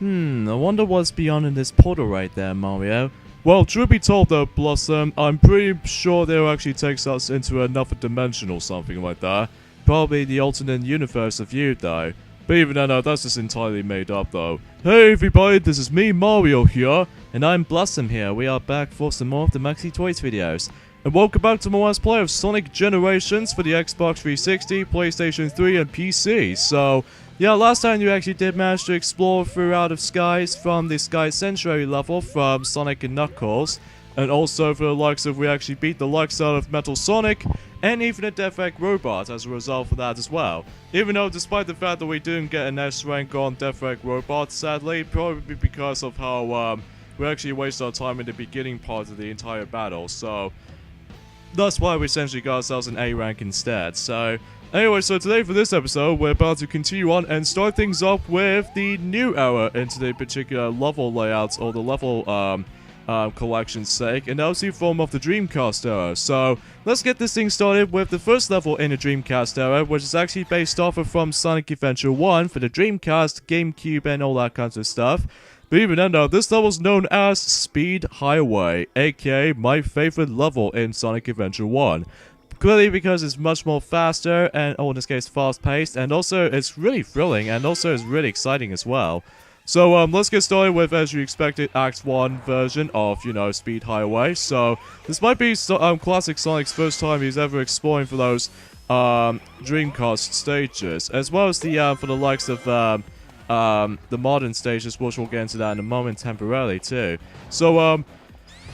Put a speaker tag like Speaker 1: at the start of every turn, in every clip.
Speaker 1: I wonder what's beyond in this portal right there, Mario. Well, truth be told though, Blossom, I'm pretty sure they'll actually take us into another dimension or something like that. Probably the alternate universe of you, though. But even then, that's just entirely made up, though. Hey everybody, this is me, Mario here, and I'm Blossom here. We are back for some more of the Maxi Toys videos. And welcome back to my last play of Sonic Generations for the Xbox 360, PlayStation 3, and PC. So, yeah, last time you actually did manage to explore throughout of skies from the Sky Sanctuary level from Sonic and Knuckles. And also for the likes of, we actually beat the likes out of Metal Sonic, and even a Death Egg Robot as a result of that as well. Even though, despite the fact that we didn't get an S rank on Death Egg Robot, sadly, probably because of how we actually wasted our time in the beginning part of the entire battle. So that's why we essentially got ourselves an A rank instead. So anyway, so today for this episode, we're about to continue on and start things up with the new era into the particular level layouts or the level collection's sake, and that was the form of the Dreamcast era. So let's get this thing started with the first level in the Dreamcast era, which is actually based off of from Sonic Adventure 1 for the Dreamcast, GameCube, and all that kinds of stuff. But even then though, this level is known as Speed Highway, aka my favorite level in Sonic Adventure 1. Clearly because it's much more faster, and in this case fast-paced, and also it's really thrilling, and also it's really exciting as well. So, let's get started with, as you expected, Act 1 version of, Speed Highway. So, this might be classic Sonic's first time he's ever exploring for those, Dreamcast stages. As well as the, for the likes of, the modern stages, which we'll get into that in a moment temporarily, too. So,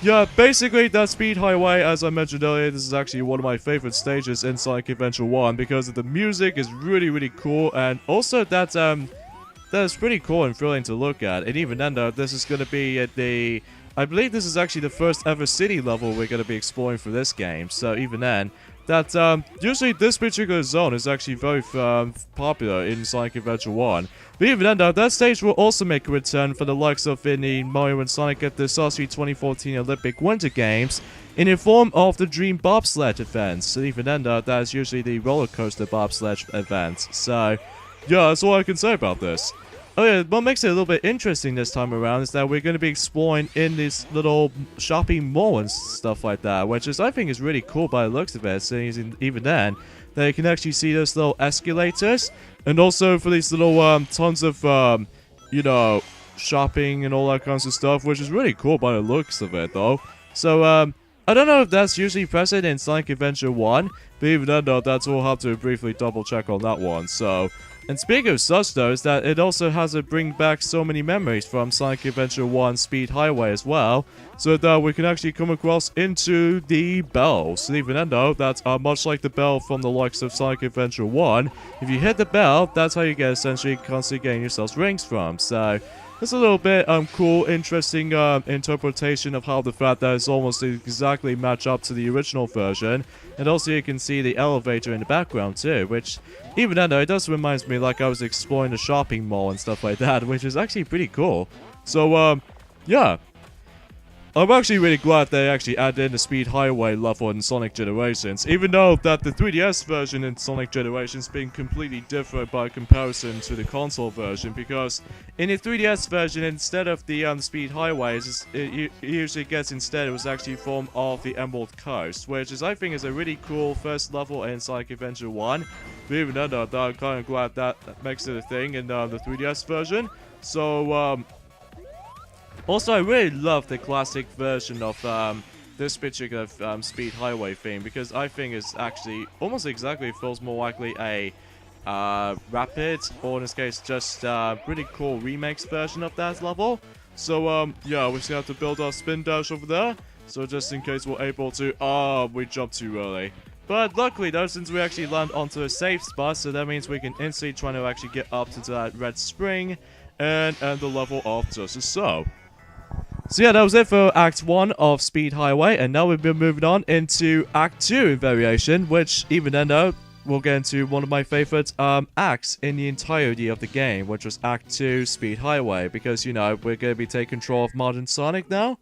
Speaker 1: yeah, basically, that Speed Highway, as I mentioned earlier, this is actually one of my favorite stages in Sonic Adventure 1, because the music is really, really cool, and also that's pretty cool and thrilling to look at. And even then though, this is going to be at the... I believe this is actually the first ever city level we're going to be exploring for this game. So even then, that usually this particular zone is actually very popular in Sonic Adventure 1. But even then though, that stage will also make a return for the likes of in the Mario and Sonic at the Sochi 2014 Olympic Winter Games in the form of the Dream Bobsled events. So even then though, that is usually the roller coaster bobsled event. So yeah, that's all I can say about this. Oh yeah, what makes it a little bit interesting this time around is that we're going to be exploring in this little shopping mall and stuff like that, which is, I think, is really cool by the looks of it, seeing even then, that you can actually see those little escalators, and also for these little, tons of, shopping and all that kinds of stuff, which is really cool by the looks of it, though. So, I don't know if that's usually present in Sonic Adventure 1, but even then, though, that's all have to briefly double check on that one, so... And speaking of such though, is that it also has to bring back so many memories from Sonic Adventure 1 Speed Highway as well, so that we can actually come across into the bells. And even then though, that's much like the bell from the likes of Sonic Adventure 1, if you hit the bell, that's how you get essentially constantly getting yourselves rings from. So it's a little bit cool, interesting interpretation of how the fact that it's almost exactly match up to the original version. And also you can see the elevator in the background too, which even then though, it does remind me like I was exploring the shopping mall and stuff like that, which is actually pretty cool. So, yeah. I'm actually really glad they actually added in the Speed Highway level in Sonic Generations, even though that the 3DS version in Sonic Generations being completely different by comparison to the console version, because in the 3DS version, instead of the Speed Highways, it usually gets instead, it was actually form of the Emerald Coast, which is, I think, is a really cool first level in Sonic Adventure 1, but even then, I'm kind of glad that makes it a thing in the 3DS version. So, also, I really love the classic version of this particular Speed Highway theme, because I think it's actually almost exactly feels more likely a rapid, or in this case just really cool remakes version of that level. So yeah, we just have to build our spin dash over there, so just in case we're able to... we jumped too early. But luckily though, since we actually land onto a safe spot, so that means we can instantly try to actually get up to that red spring and end the level off just as so. So yeah, that was it for Act 1 of Speed Highway, and now we've been moving on into Act 2 in variation, which even then though, we'll get into one of my favorite acts in the entirety of the game, which was Act 2 Speed Highway, because, we're going to be taking control of modern Sonic now.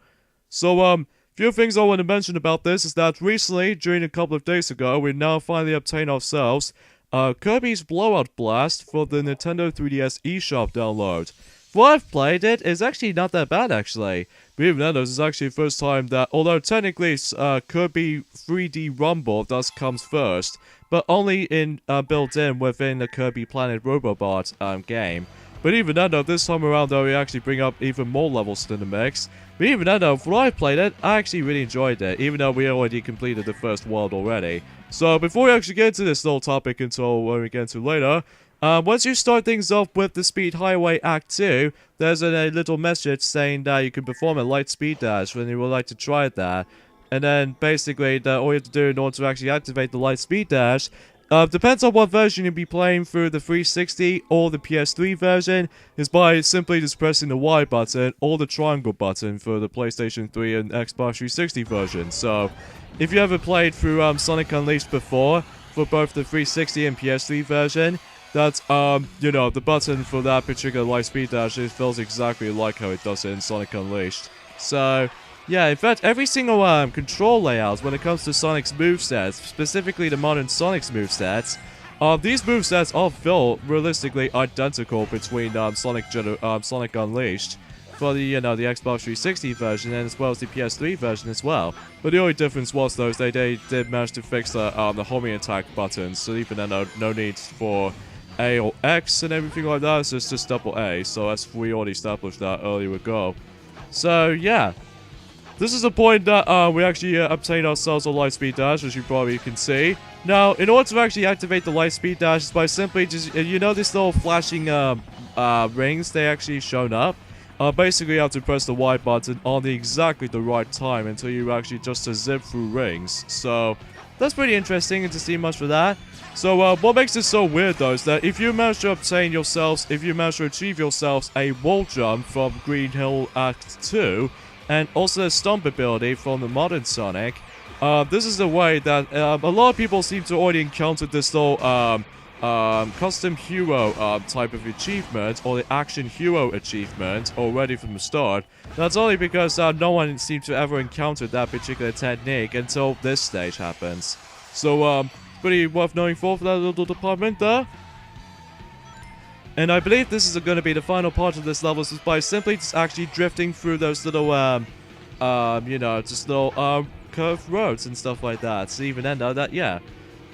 Speaker 1: So, few things I want to mention about this is that recently, during a couple of days ago, we now finally obtained ourselves Kirby's Blowout Blast for the Nintendo 3DS eShop download. what I've played it is actually not that bad, actually. But even then, this is actually the first time that, although technically Kirby 3D Rumble does comes first, but only in built in within the Kirby Planet Robobot game. But even then, though, this time around, though, we actually bring up even more levels to the mix. But even then, though, when I played it, I actually really enjoyed it, even though we already completed the first world already. So, before we actually get into this little topic until when we get into later, once you start things off with the Speed Highway Act 2, there's a little message saying that you can perform a light speed dash when you would like to try that. And then, basically, all you have to do in order to actually activate the light speed dash, depends on what version you'll be playing through the 360 or the PS3 version, is by simply just pressing the Y button or the triangle button for the PlayStation 3 and Xbox 360 version. So, if you ever played through Sonic Unleashed before, for both the 360 and PS3 version, that's, you know, the button for that particular light speed dash, it feels exactly like how it does in Sonic Unleashed. So, yeah, in fact, every single control layout when it comes to Sonic's movesets, specifically the modern Sonic's movesets, these movesets all feel realistically identical between Sonic Unleashed for the, you know, the Xbox 360 version and as well as the PS3 version as well. But the only difference was though, they did manage to fix the homing attack buttons, so even then no need for A or X and everything like that, so it's just double A, so as we already established that earlier ago. So, yeah. This is the point that we actually obtained ourselves a light speed dash, as you probably can see. Now, in order to actually activate the light speed dash, it's by simply just, you know, these little flashing rings they actually shown up. Basically, you have to press the Y button on exactly the right time until you actually just zip through rings. So, that's pretty interesting and to see much for that. So, what makes it so weird though is that if you manage to achieve yourselves a wall jump from Green Hill Act 2, and also the stomp ability from the modern Sonic, this is the way that a lot of people seem to already encounter this little custom hero type of achievement, or the action hero achievement, already from the start. That's only because no one seemed to ever encounter that particular technique until this stage happens. So, pretty worth knowing for that little department there. And I believe this is going to be the final part of this level, is by simply just actually drifting through those little, you know, just little, curved roads and stuff like that. So even then, though, that, yeah.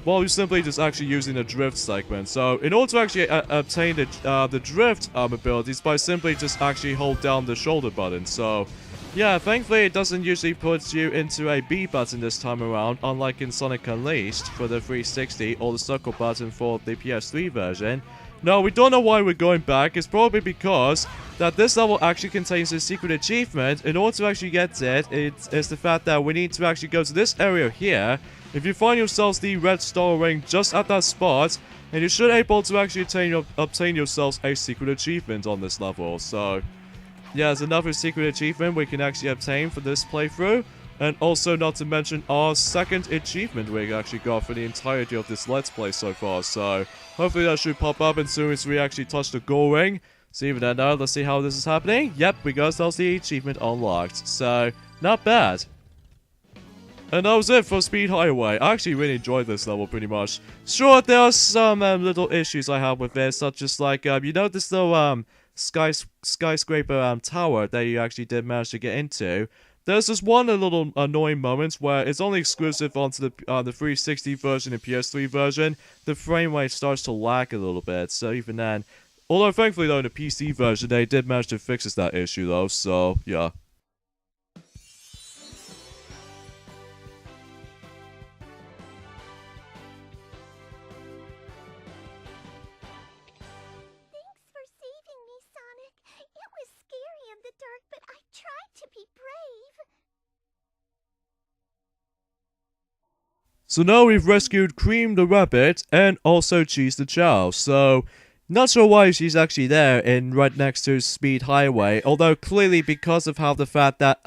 Speaker 1: Well, you're simply just actually using the drift segment. So, in order to actually obtain the drift abilities, by simply just actually hold down the shoulder button. So, yeah, thankfully it doesn't usually put you into a B button this time around, unlike in Sonic Unleashed for the 360 or the circle button for the PS3 version. No, we don't know why we're going back. It's probably because that this level actually contains a secret achievement. In order to actually get it, it's the fact that we need to actually go to this area here. If you find yourselves the red star ring just at that spot, and you should be able to actually obtain yourselves a secret achievement on this level. So, yeah, there's another secret achievement we can actually obtain for this playthrough. And also, not to mention, our second achievement we actually got for the entirety of this Let's Play so far. So, hopefully that should pop up as soon as we actually touch the goal ring. So even then, now, let's see how this is happening. Yep, we got ourselves the achievement unlocked. So, not bad. And that was it for Speed Highway. I actually really enjoyed this level pretty much. Sure, there are some little issues I have with it, such as like, you know, this little skyscraper tower that you actually did manage to get into. There's this one little annoying moment where it's only exclusive onto the 360 version and PS3 version. The frame rate starts to lag a little bit, so even then. Although thankfully though in the PC version they did manage to fix that issue though, so yeah.
Speaker 2: Thanks for saving me, Sonic. It was scary in the dark, but I tried to be brave.
Speaker 1: So now we've rescued Cream the Rabbit and also Cheese the Chow, so not sure why she's actually there in right next to Speed Highway, although clearly because of how the fact that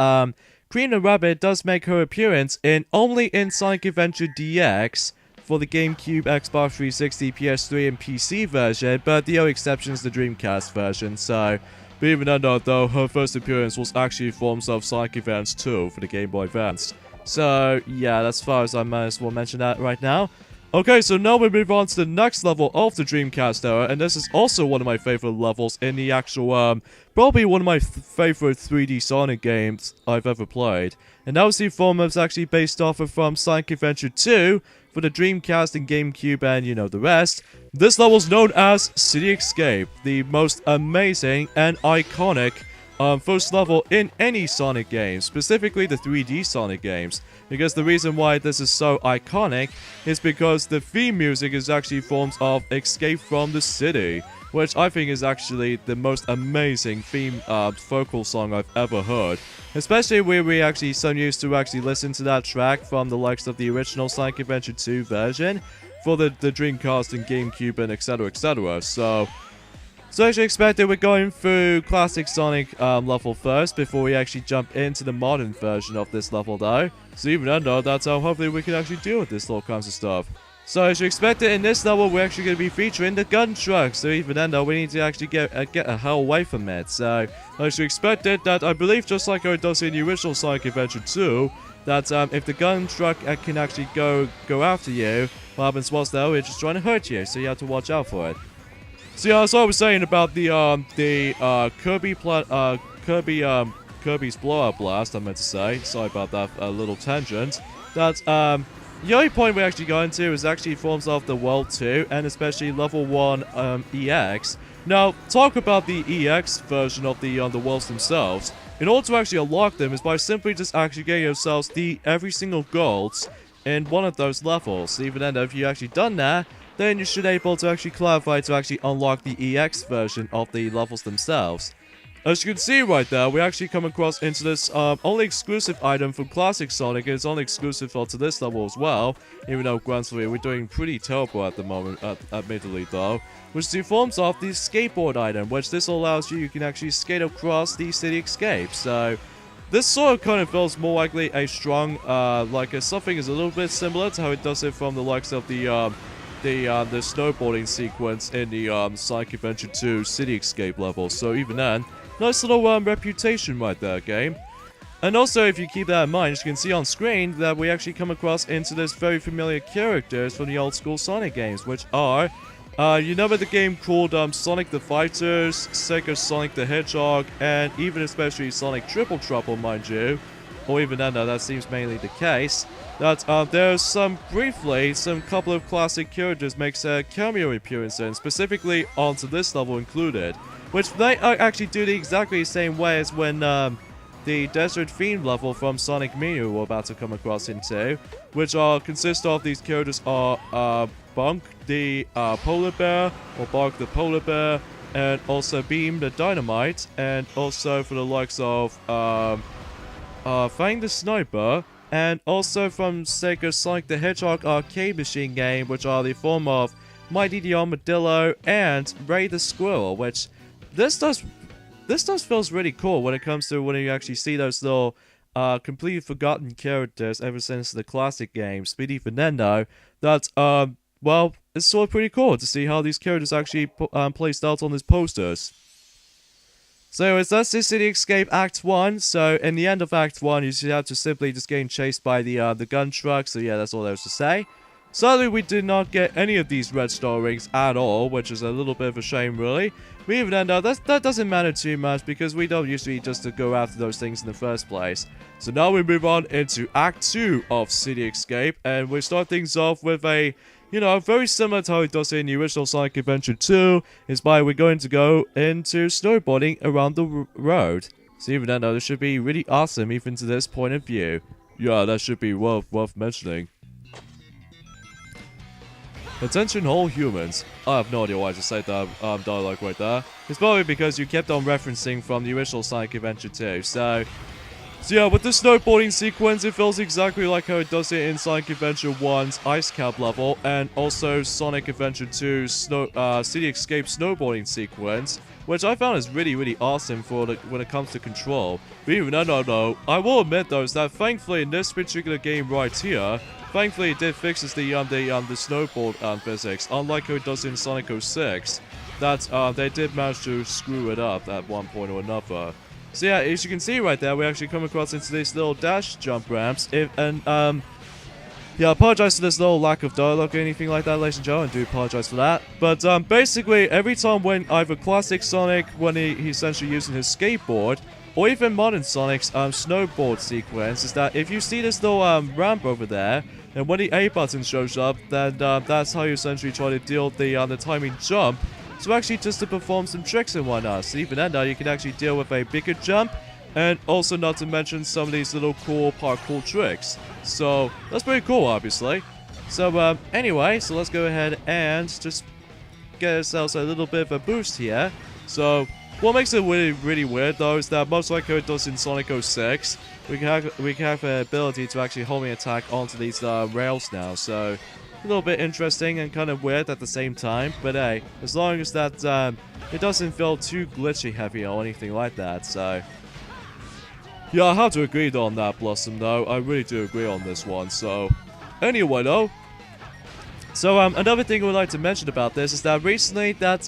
Speaker 1: Cream the Rabbit does make her appearance only in Sonic Adventure DX for the GameCube, Xbox 360, PS3 and PC version, but the only exception is the Dreamcast version, so but even though her first appearance was actually forms of Sonic Advance 2 for the Game Boy Advance. So, yeah, as far as I might as well mention that right now. Okay, so now we move on to the next level of the Dreamcast era, and this is also one of my favorite levels in the actual, probably one of my favorite 3D Sonic games I've ever played. And that was the form that's actually based off of from Sonic Adventure 2 for the Dreamcast and GameCube and, you know, the rest. This level is known as City Escape, the most amazing and iconic first level in any Sonic game, specifically the 3D Sonic games. Because the reason why this is so iconic is because the theme music is actually forms of Escape from the City, which I think is actually the most amazing theme vocal song I've ever heard. Especially where we actually so used to actually listen to that track from the likes of the original Sonic Adventure 2 version for the Dreamcast and GameCube and etc, etc. So as you expected, we're going through classic Sonic level first before we actually jump into the modern version of this level though. So even then though, that's how hopefully we can actually deal with this little kinds of stuff. So as you expected, in this level we're actually going to be featuring the gun truck. So even then though, we need to actually get a hell away from it. So as you expected, that I believe just like how it does in the original Sonic Adventure 2, that if the gun truck can actually go after you, what happens was though, it's just trying to hurt you. So you have to watch out for it. So yeah, as I was saying about the Kirby's blowout blast, I meant to say. Sorry about that little tangent. That the only point we actually go into is actually forms of the World 2 and especially level 1 EX. Now, talk about the EX version of the worlds themselves. In order to actually unlock them is by simply just actually getting yourselves every single golds in one of those levels. So even then, if you actually done that, then you should be able to actually clarify to actually unlock the EX version of the levels themselves. As you can see right there, we actually come across into this only exclusive item from Classic Sonic, and it's only exclusive to this level as well, even though granted we're doing pretty terrible at the moment, admittedly though, which is in forms of the skateboard item, which this allows you can actually skate across the City Escape. So this sort of kind of feels more likely a strong, something is a little bit similar to how it does it from the likes of the snowboarding sequence in the Sonic Adventure 2 City Escape level. So even then, nice little reputation right there, game. And also, if you keep that in mind, as you can see on screen, that we actually come across into this very familiar characters from the old school Sonic games, which are, you know, the game called Sonic the Fighters, Sega Sonic the Hedgehog, and even especially Sonic Triple Trouble, mind you. Or even then, that seems mainly the case. That there's some couple of classic characters makes a cameo appearance in, specifically onto this level included, which they actually do the exactly same way as when the Desert Fiend level from Sonic Mania we're about to come across into, which consist of these characters are Bunk the Polar Bear, or Bark the Polar Bear, and also Beam the Dynamite, and also for the likes of Fang the Sniper, and also from Sega Sonic the Hedgehog arcade machine game, which are the form of Mighty the Armadillo and Ray the Squirrel, which this does feels really cool when it comes to when you actually see those little completely forgotten characters ever since the classic game, Speedy Fernando. That well, it's sort of pretty cool to see how these characters actually placed out on these posters. So anyways, that's the City Escape Act 1. So in the end of Act 1, you should have to simply just getting chased by the gun truck. So yeah, that's all there was to say. Sadly, we did not get any of these red star rings at all, which is a little bit of a shame, really. But even then, that doesn't matter too much because we don't usually just go after those things in the first place. So now we move on into Act 2 of City Escape, and we start things off with a, you know, very similar to how it does in the original Sonic Adventure 2, is by we're going to go into snowboarding around the road. So even then, this should be really awesome, even to this point of view. Yeah, that should be worth mentioning. Attention all humans. I have no idea why I just said that dialogue right there. It's probably because you kept on referencing from the original Sonic Adventure 2. So yeah, with the snowboarding sequence, it feels exactly like how it does it in Sonic Adventure 1's Ice Cap level, and also Sonic Adventure 2's City Escape snowboarding sequence, which I found is really awesome for when it comes to control. But even then, no, I will admit though, is that thankfully in this particular game right here, thankfully it did fixes the snowboard physics, unlike how it does in Sonic 06, that they did manage to screw it up at one point or another. So yeah, as you can see right there, we actually come across into these little dash jump ramps, and Yeah, I apologize for this little lack of dialogue or anything like that, ladies and gentlemen. I do apologize for that. But basically, every time when either classic Sonic, when he's essentially using his skateboard, or even modern Sonic's snowboard sequence, is that if you see this little ramp over there, and when the A button shows up, then that's how you essentially try to deal the timing jump. So actually just to perform some tricks and whatnot. So even then, you can actually deal with a bigger jump, and also not to mention some of these little cool parkour tricks. So that's pretty cool, obviously. So anyway, so let's go ahead and just get ourselves a little bit of a boost here. So what makes it really weird though is that most like it does in Sonic 06, we can have the ability to actually homing attack onto these rails now. So a little bit interesting and kind of weird at the same time. But hey, as long as that it doesn't feel too glitchy heavy or anything like that. So yeah, I have to agree on that, Blossom, though. I really do agree on this one. So anyway, though. So another thing we'd like to mention about this is that recently that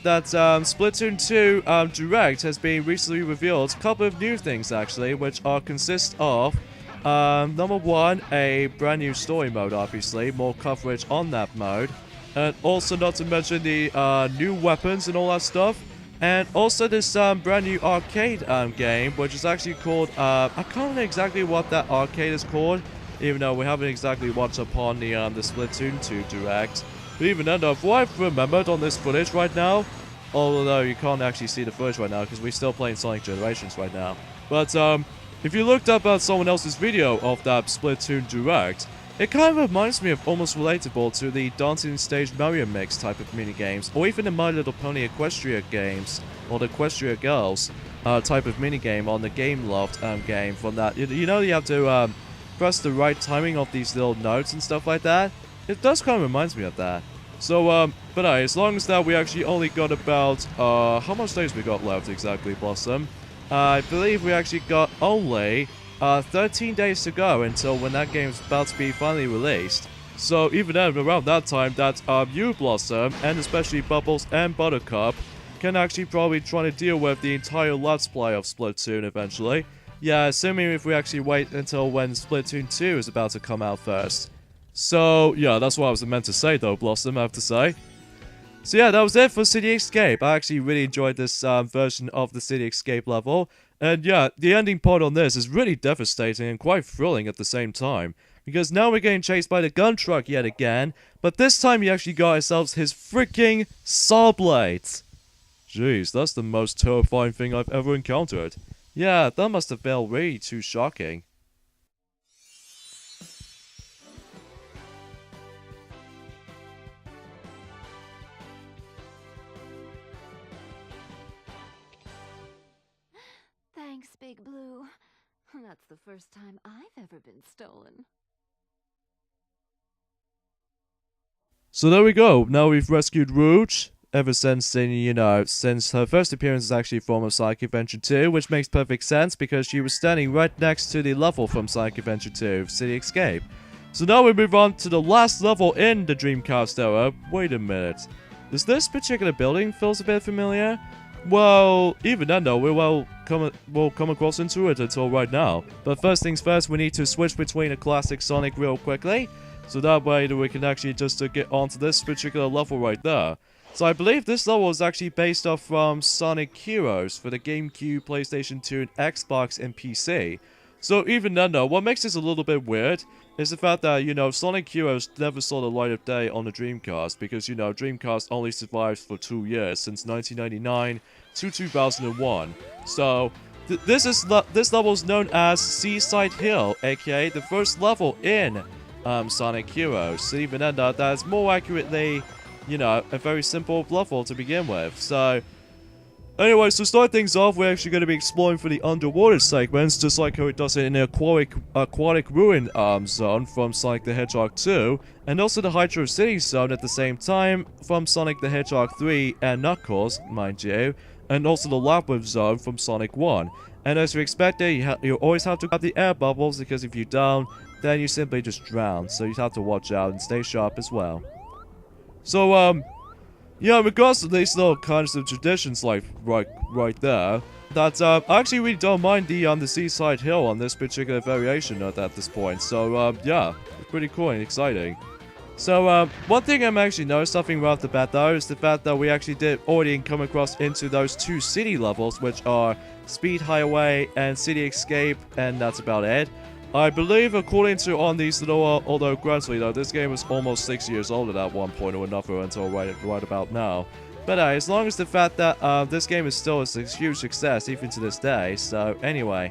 Speaker 1: Splatoon 2 Direct has been recently revealed. A couple of new things actually, which consist of number one, a brand new story mode, obviously, more coverage on that mode, and also not to mention the new weapons and all that stuff. And also this brand new arcade game, which is actually called, I can't remember exactly what that arcade is called, even though we haven't exactly watched upon the Splatoon 2 Direct. But even then, though, what I've remembered on this footage right now, although you can't actually see the footage right now because we're still playing Sonic Generations right now. But if you looked up at someone else's video of that Splatoon Direct, it kind of reminds me of almost relatable to the Dancing Stage Mario Mix type of minigames, or even the My Little Pony Equestria games, or the Equestria Girls type of minigame on the Game Loft game from that. You know you have to press the right timing of these little notes and stuff like that. It does kind of reminds me of that. So, but as long as that we actually only got about, how much days we got left exactly, Blossom? I believe we actually got only 13 days to go until when that game's about to be finally released. So even then, around that time, that you, Blossom, and especially Bubbles and Buttercup, can actually probably try to deal with the entire Let's Play of Splatoon eventually. Yeah, assuming if we actually wait until when Splatoon 2 is about to come out first. So, yeah, that's what I was meant to say though, Blossom, I have to say. So yeah, that was it for City Escape. I actually really enjoyed this version of the City Escape level. And yeah, the ending part on this is really devastating and quite thrilling at the same time. Because now we're getting chased by the gun truck yet again, but this time he actually got ourselves his freaking saw blades. Jeez, that's the most terrifying thing I've ever encountered. Yeah, that must have felt really too shocking.
Speaker 3: Thanks, Big Blue. That's the first time I've ever been stolen.
Speaker 1: So there we go. Now we've rescued Rouge. Ever since, since her first appearance is actually from Sonic Adventure 2, which makes perfect sense because she was standing right next to the level from Sonic Adventure 2, City Escape. So now we move on to the last level in the Dreamcast era. Wait a minute. Does this particular building feels a bit familiar? Well, even then though, we'll come across into it until right now. But first things first, we need to switch between a classic Sonic real quickly. So that way that we can actually just get onto this particular level right there. So I believe this level is actually based off from Sonic Heroes for the GameCube, PlayStation 2, and Xbox and PC. So even then though, what makes this a little bit weird is the fact that, Sonic Heroes never saw the light of day on the Dreamcast because, Dreamcast only survived for 2 years, since 1999 to 2001. So, this level is known as Seaside Hill, aka the first level in Sonic Heroes. So even then, that is more accurately, a very simple level to begin with. So, anyway, to start things off, we're actually going to be exploring for the underwater segments, just like how it does it in the aquatic ruin zone from Sonic the Hedgehog 2, and also the Hydro City zone at the same time from Sonic the Hedgehog 3 and Knuckles, mind you, and also the Labyrinth zone from Sonic 1. And as you expected, you always have to grab the air bubbles, because if you don't, then you simply just drown, so you have to watch out and stay sharp as well. So, yeah, in regards to these little kinds of traditions, like right there, that I actually really don't mind the Seaside Hill on this particular variation at this point. So yeah, it's pretty cool and exciting. So one thing I'm actually noticed something right off the bat though is the fact that we actually did already come across into those 2 city levels, which are Speed Highway and City Escape, and that's about it. I believe according to on these little, although granted though, this game was almost 6 years old at one point or another until right about now. But as long as the fact that this game is still a huge success even to this day, so anyway.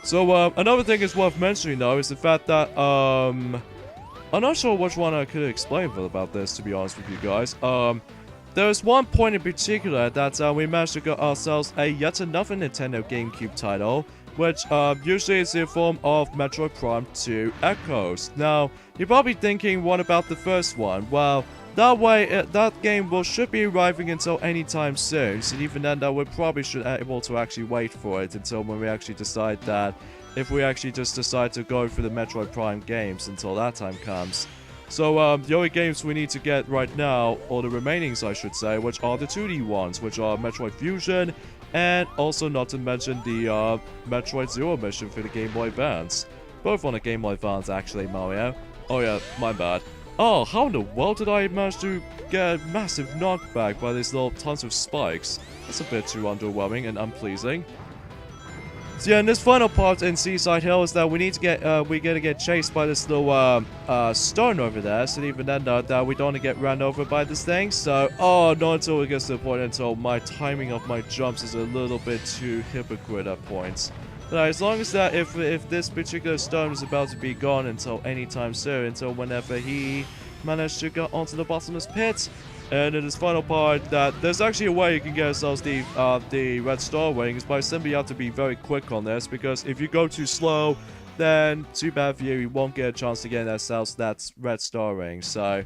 Speaker 1: So another thing is worth mentioning though is the fact that I'm not sure which one I could explain about this, to be honest with you guys. There's one point in particular that we managed to get ourselves yet another Nintendo GameCube title, which usually is in the form of Metroid Prime 2 Echoes. Now, you're probably thinking, what about the first one? Well, that way, that game should be arriving until anytime soon, so even then, we probably should be able to actually wait for it until when we actually decide that, if we actually just decide to go for the Metroid Prime games until that time comes. So, the only games we need to get right now, or the remainings I should say, which are the 2D ones, which are Metroid Fusion, and also not to mention the Metroid Zero Mission for the Game Boy Advance. Both on the Game Boy Advance actually, Mario. Oh yeah, my bad. Oh, how in the world did I manage to get a massive knockback by these little tons of spikes? That's a bit too underwhelming and unpleasing. So yeah, in this final part in Seaside Hill is that we need to get, we gotta get chased by this little, stone over there, so even then, that we don't want to get ran over by this thing, so, oh, not until it gets to the point until my timing of my jumps is a little bit too hypocrite at points. But as long as that, if this particular stone is about to be gone until anytime soon, until whenever he managed to get onto the bottomless pit, and in this final part, that there's actually a way you can get yourselves the red star wings, but simply you have to be very quick on this, because if you go too slow, then too bad for you, you won't get a chance to get yourselves that red star ring. So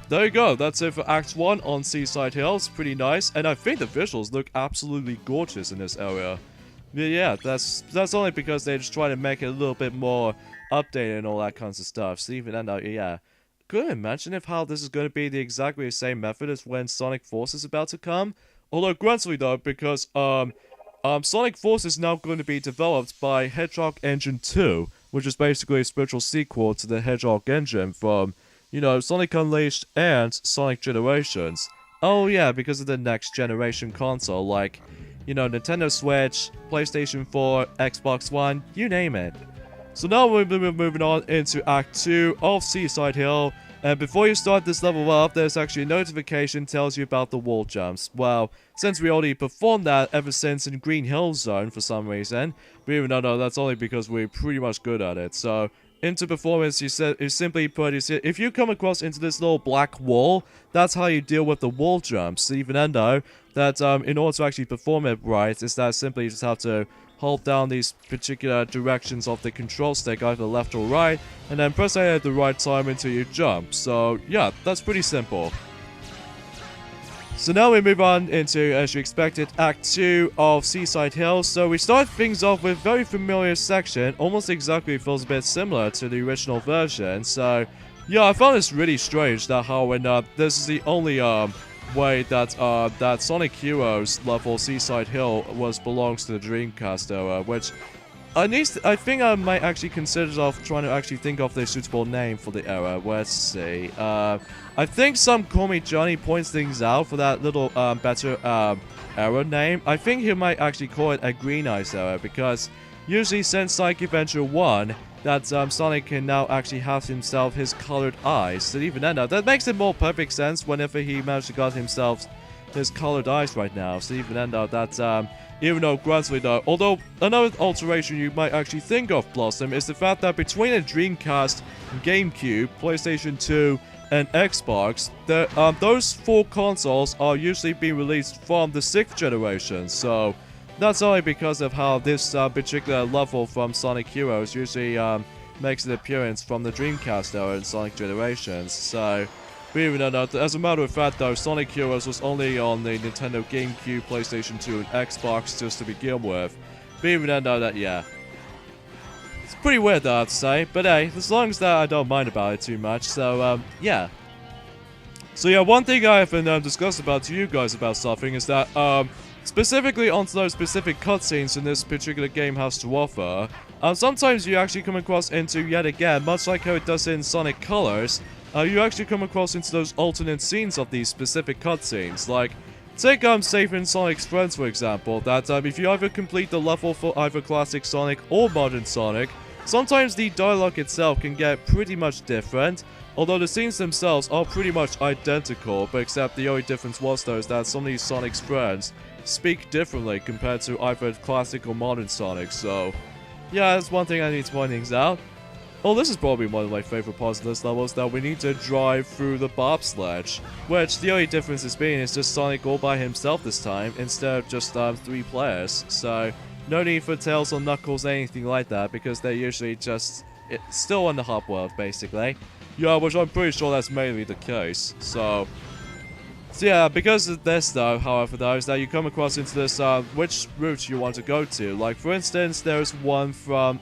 Speaker 1: there you go, that's it for Act 1 on Seaside Hills. Pretty nice, and I think the visuals look absolutely gorgeous in this area. Yeah, that's only because they just try to make it a little bit more updated and all that kinds of stuff. So even then, yeah. Could you imagine if how this is going to be the exactly the same method as when Sonic Force is about to come? Although, granted though, because, Sonic Force is now going to be developed by Hedgehog Engine 2, which is basically a spiritual sequel to the Hedgehog engine from, you know, Sonic Unleashed and Sonic Generations. Oh yeah, because of the next generation console, like, you know, Nintendo Switch, PlayStation 4, Xbox One, you name it. So now we're moving on into Act 2 of Seaside Hill, and before you start this level up, there's actually a notification tells you about the wall jumps. Well, since we already performed that ever since in Green Hill Zone for some reason, but even though that's only because we're pretty much good at it, so into performance, you simply put, if you come across into this little black wall, that's how you deal with the wall jumps. Even though that in order to actually perform it right, is that simply you just have to hold down these particular directions of the control stick, either left or right, and then press A at the right time until you jump. So yeah, that's pretty simple. So now we move on into, as you expected, Act 2 of Seaside Hill. So we start things off with a very familiar section, almost exactly feels a bit similar to the original version. So yeah, I found this really strange that how when this is the only way that that Sonic Heroes level Seaside Hill belongs to the Dreamcast era, which I think I might actually consider trying to actually think of the suitable name for the era. Let's see. I think some Call Me Johnny points things out for that little better era name. I think he might actually call it a Green Eyes era, because usually since Sonic Adventure 1, that Sonic can now actually have himself his colored eyes. So even then, that makes it more perfect sense whenever he managed to got himself his colored eyes right now. So even then, that even though granted though, although another alteration you might actually think of, Blossom, is the fact that between the Dreamcast, GameCube, PlayStation 2, and Xbox, those 4 consoles are usually being released from the 6th generation. So that's only because of how this particular level from Sonic Heroes usually makes an appearance from the Dreamcast era and Sonic Generations. So, but even though, as a matter of fact though, Sonic Heroes was only on the Nintendo GameCube, PlayStation 2, and Xbox just to begin with. But even though that, yeah. It's pretty weird though, I have to say. But hey, as long as that, I don't mind about it too much. So, yeah. So yeah, one thing I haven't discussed about to you guys about something is that, specifically onto those specific cutscenes in this particular game has to offer, sometimes you actually come across into, yet again, much like how it does in Sonic Colors, you actually come across into those alternate scenes of these specific cutscenes. Like, take Safe in Sonic's Friends, for example, that if you either complete the level for either Classic Sonic or Modern Sonic, sometimes the dialogue itself can get pretty much different, although the scenes themselves are pretty much identical, but except the only difference was though is that some of these Sonic's friends speak differently compared to either Classic or Modern Sonic, so yeah, that's one thing I need to point things out. Oh, this is probably one of my favorite parts of this level, is that we need to drive through the bobsledge, which the only difference is being is just Sonic all by himself this time, instead of just 3 players, so no need for Tails or Knuckles or anything like that, because they're usually just still on the hub world, basically. Yeah, which I'm pretty sure that's mainly the case, so yeah, because of this though, however though, is that you come across into this, which route you want to go to. Like, for instance, there's one from,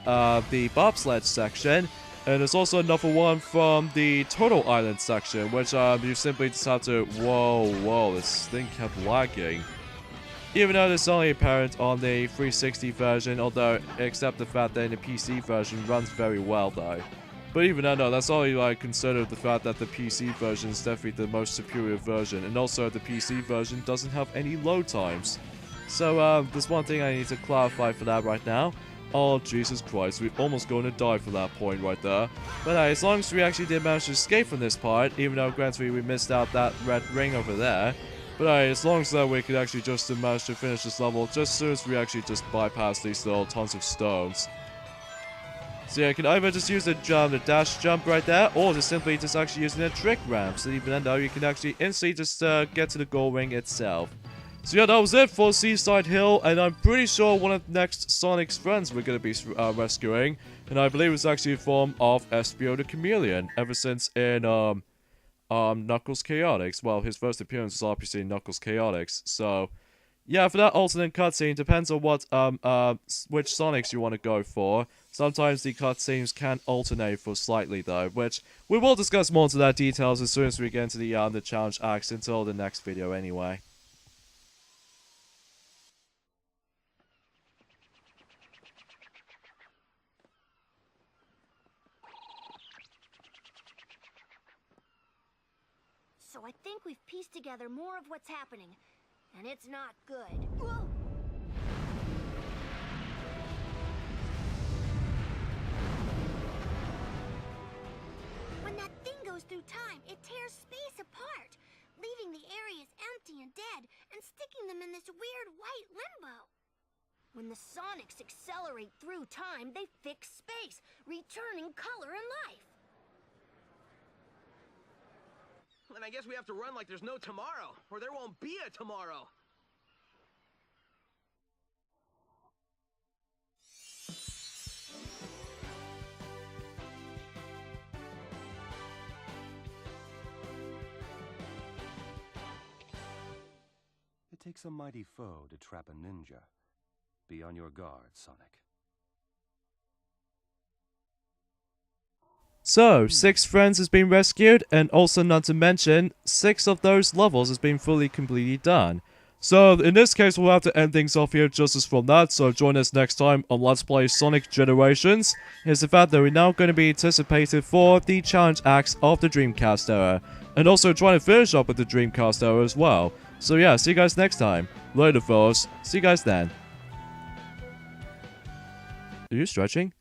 Speaker 1: the bobsled section, and there's also another one from the Turtle Island section, which, you simply just have to, whoa, this thing kept lagging. Even though it's only apparent on the 360 version, although, except the fact that in the PC version runs very well though. But even then, no, that's only like considered the fact that the PC version is definitely the most superior version, and also the PC version doesn't have any load times. So, there's one thing I need to clarify for that right now. Oh, Jesus Christ, we're almost going to die for that point right there. But as long as we actually did manage to escape from this part, even though granted we missed out that red ring over there. But as long as we could actually just manage to finish this level, just as soon as we actually just bypass these little tons of stones. So yeah, you can either just use the dash jump right there, or just simply just actually using a trick ramp. So even though you can actually instantly just get to the goal ring itself. So yeah, that was it for Seaside Hill, and I'm pretty sure one of the next Sonic's friends we're going to be rescuing, and I believe it's actually a form of Espio the Chameleon, ever since in Knuckles Chaotix. Well, his first appearance was obviously in Knuckles Chaotix, so yeah, for that alternate cutscene, depends on what which Sonics you want to go for. Sometimes the cutscenes can alternate for slightly though, which we will discuss more into that details as soon as we get into the challenge acts until the next video anyway.
Speaker 2: So I think we've pieced together more of what's happening, and it's not good. Whoa! When that thing goes through time, it tears space apart, leaving the areas empty and dead, and sticking them in this weird white limbo. When the Sonics accelerate through time, they fix space, returning color and life.
Speaker 4: Then I guess we have to run like there's no tomorrow, or there won't be a tomorrow.
Speaker 5: It takes a mighty foe to trap a ninja. Be on your guard, Sonic.
Speaker 1: So, 6 friends has been rescued, and also not to mention, 6 of those levels has been fully completely done. So, in this case, we'll have to end things off here just as from that, so join us next time on Let's Play Sonic Generations. Here's the fact that we're now going to be anticipated for the challenge acts of the Dreamcast era, and also trying to finish up with the Dreamcast era as well. So yeah, see you guys next time. Later, fellas. See you guys then. Are you stretching?